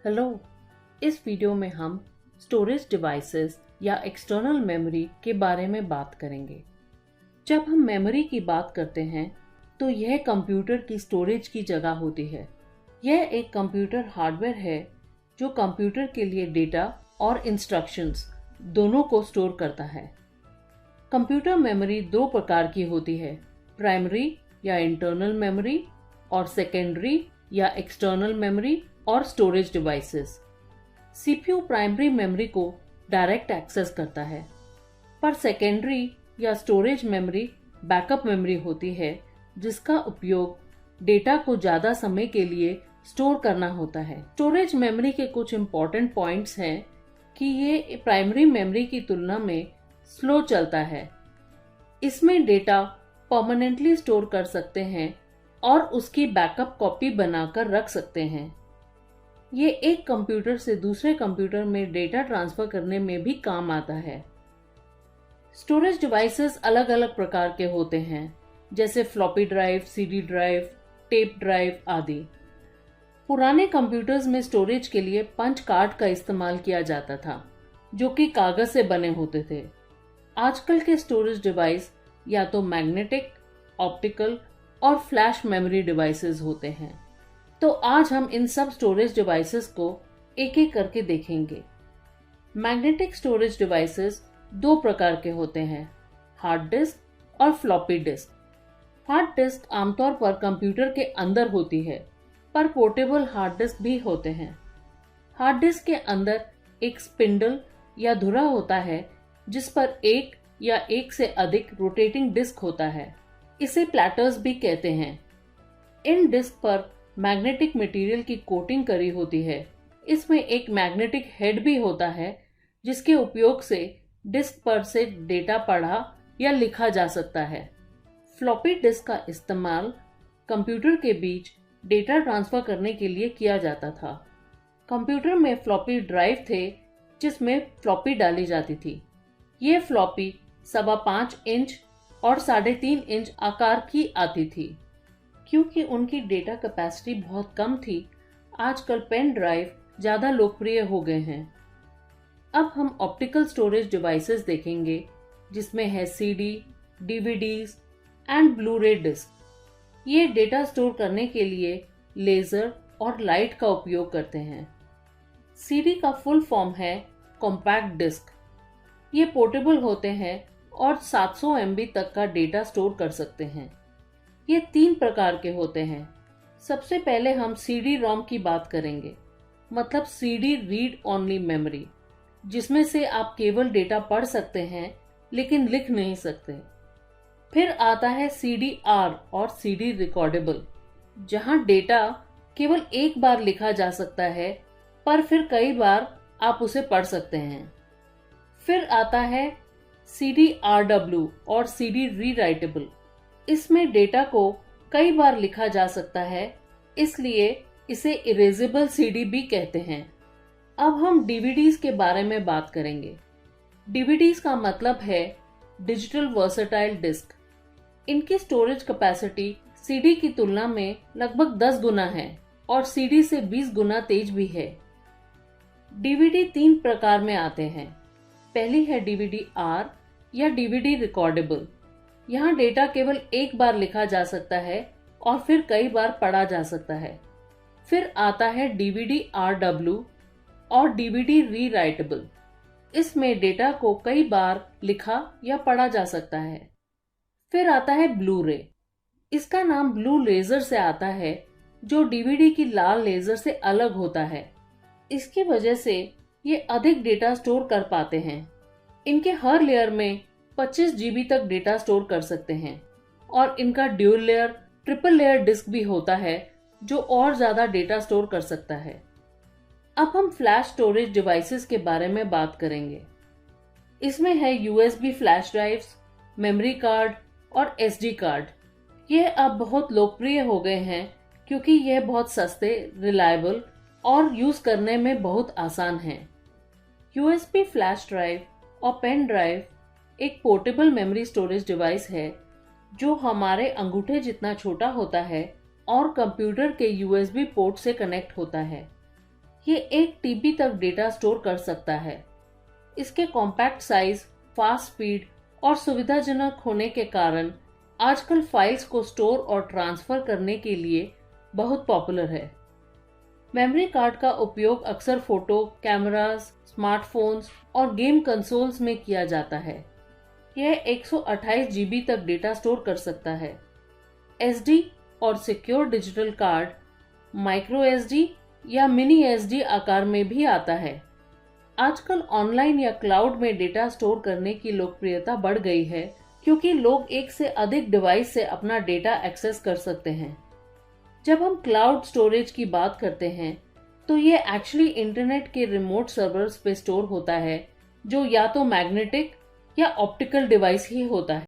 Hello. इस video में हम स्टोरेज डिवाइसेस या एक्सटर्नल मेमोरी के बारे में बात करेंगे। जब हम मेमोरी की बात करते हैं तो यह कंप्यूटर की स्टोरेज की जगह होती है। यह एक कंप्यूटर हार्डवेयर है जो कंप्यूटर के लिए डेटा और इंस्ट्रक्शंस दोनों को स्टोर करता है। कंप्यूटर मेमोरी दो प्रकार की होती है, प्राइमरी या इंटरनल मेमोरी और सेकेंडरी या एक्सटर्नल मेमोरी और storage devices. CPU primary memory को डायरेक्ट एक्सेस करता है, पर सेकेंडरी या स्टोरेज मेमोरी बैकअप मेमोरी होती है जिसका उपयोग डेटा को ज़्यादा समय के लिए स्टोर करना होता है। स्टोरेज मेमोरी के कुछ इम्पॉर्टेंट पॉइंट्स हैं कि ये प्राइमरी मेमोरी की तुलना में स्लो चलता है। इसमें डेटा परमानेंटली स्टोर कर सकते हैं और उसकी बैकअप कॉपी बनाकर रख सकते हैं। ये एक कंप्यूटर से दूसरे कंप्यूटर में डेटा ट्रांसफर करने में भी काम आता है। स्टोरेज डिवाइसेस अलग अलग प्रकार के होते हैं, जैसे floppy drive, CD drive, tape drive आदि। पुराने कंप्यूटर्स में स्टोरेज के लिए पंच कार्ड का इस्तेमाल किया जाता था, जो कि कागज से बने होते थे। आजकल के स्टोरेज डिवाइस या तो मैग्नेटिक, ऑप्टिकल और फ्लैश मेमोरी डिवाइसेस होते हैं। तो आज हम इन सब स्टोरेज डिवाइसेस को एक एक करके देखेंगे। मैग्नेटिक स्टोरेज डिवाइसेस दो प्रकार के होते हैं, हार्ड डिस्क और फ्लॉपी डिस्क। हार्ड डिस्क आमतौर पर कंप्यूटर के अंदर होती है, पर पोर्टेबल हार्ड डिस्क भी होते हैं। हार्ड डिस्क के अंदर एक स्पिंडल या धुरा होता है जिस पर एक या एक से अधिक रोटेटिंग डिस्क होता है। इसे प्लैटर्स भी कहते हैं। इन डिस्क पर मैग्नेटिक मटेरियल की कोटिंग करी होती है। इसमें एक मैग्नेटिक हेड भी होता है जिसके उपयोग से डिस्क पर से डेटा पढ़ा या लिखा जा सकता है। फ्लॉपी डिस्क का इस्तेमाल कंप्यूटर के बीच डेटा ट्रांसफर करने के लिए किया जाता था। कंप्यूटर में फ्लॉपी ड्राइव थे जिसमें फ्लॉपी डाली जाती थी। ये फ्लॉपी 5.25 इंच और 3.5 इंच आकार की आती थी। क्योंकि उनकी डेटा कैपेसिटी बहुत कम थी, आजकल पेन ड्राइव ज़्यादा लोकप्रिय हो गए हैं। अब हम ऑप्टिकल स्टोरेज डिवाइसेस देखेंगे, जिसमें है CD, DVDs and Blu-ray disc. ये डेटा स्टोर करने के लिए लेज़र और लाइट का उपयोग करते हैं। सीडी का फुल फॉर्म है कॉम्पैक्ट डिस्क। ये पोर्टेबल होते हैं और 700 MB तक का डेटा स्टोर कर सकते हैं। ये 3 प्रकार के होते हैं। सबसे पहले हम सीडी रोम की बात करेंगे, मतलब सीडी रीड ओनली मेमोरी, जिसमें से आप केवल डेटा पढ़ सकते हैं लेकिन लिख नहीं सकते। फिर आता है सीडी आर और सीडी रिकॉर्डेबल, जहां डेटा केवल एक बार लिखा जा सकता है पर फिर कई बार आप उसे पढ़ सकते हैं। फिर आता है सीडी आरडब्ल्यू और सीडी रीराइटेबल। इसमें डेटा को कई बार लिखा जा सकता है, इसलिए इसे इरेजेबल सीडी भी कहते हैं। अब हम डीवीडीज के बारे में बात करेंगे। डीवीडीज का मतलब है डिजिटल वर्सेटाइल डिस्क। इनकी स्टोरेज कैपेसिटी सीडी की तुलना में लगभग 10 गुना है और सीडी से 20 गुना तेज भी है। डीवीडी 3 प्रकार में आते हैं। पहली है डीवीडी आर या डीवीडी रिकॉर्डेबल। यहाँ डेटा केवल एक बार लिखा जा सकता है और फिर कई बार पढ़ा जा सकता है। फिर आता है डीवीडी आरडब्ल्यू और डीवीडी रीराइटेबल। इसमें डेटा को कई बार लिखा या पढ़ा जा सकता है। फिर आता है ब्लू रे। इसका नाम ब्लू लेजर से आता है, जो डीवीडी की लाल लेजर से अलग होता है। इसकी वजह से ये अधिक डेटा स्टोर कर पाते हैं। इनके हर लेयर में 25 GB तक डेटा स्टोर कर सकते हैं और इनका dual layer, triple layer disc भी होता है जो और ज्यादा डेटा स्टोर कर सकता है। अब हम फ्लैश स्टोरेज डिवाइसेस के बारे में बात करेंगे। इसमें है USB flash drives, memory card और SD कार्ड। यह अब बहुत लोकप्रिय हो गए हैं क्योंकि यह बहुत सस्ते, रिलायबल और यूज करने में बहुत आसान हैं। USB फ्लैश ड्राइव और पेन ड्राइव एक पोर्टेबल मेमोरी स्टोरेज डिवाइस है जो हमारे अंगूठे जितना छोटा होता है और कंप्यूटर के USB पोर्ट से कनेक्ट होता है। ये 1 टीबी तक डेटा स्टोर कर सकता है। इसके कॉम्पैक्ट साइज, फास्ट स्पीड और सुविधाजनक होने के कारण आजकल फाइल्स को स्टोर और ट्रांसफर करने के लिए बहुत पॉपुलर है। मेमोरी कार्ड का उपयोग अक्सर फोटो, कैमरास, स्मार्टफोन्स और गेम कंसोल्स में किया जाता है। यह 128 जीबी तक डेटा स्टोर कर सकता है। एसडी और secure digital card micro SD या मिनी एसडी आकार में भी आता है। आजकल ऑनलाइन या क्लाउड में डेटा स्टोर करने की लोकप्रियता बढ़ गई है, क्योंकि लोग एक से अधिक डिवाइस से अपना डेटा एक्सेस कर सकते हैं। जब हम क्लाउड स्टोरेज की बात करते हैं तो ये एक्चुअली इंटरनेट के रिमोट सर्वर्स पे स्टोर होता है, जो या तो मैग्नेटिक या ऑप्टिकल डिवाइस ही होता है।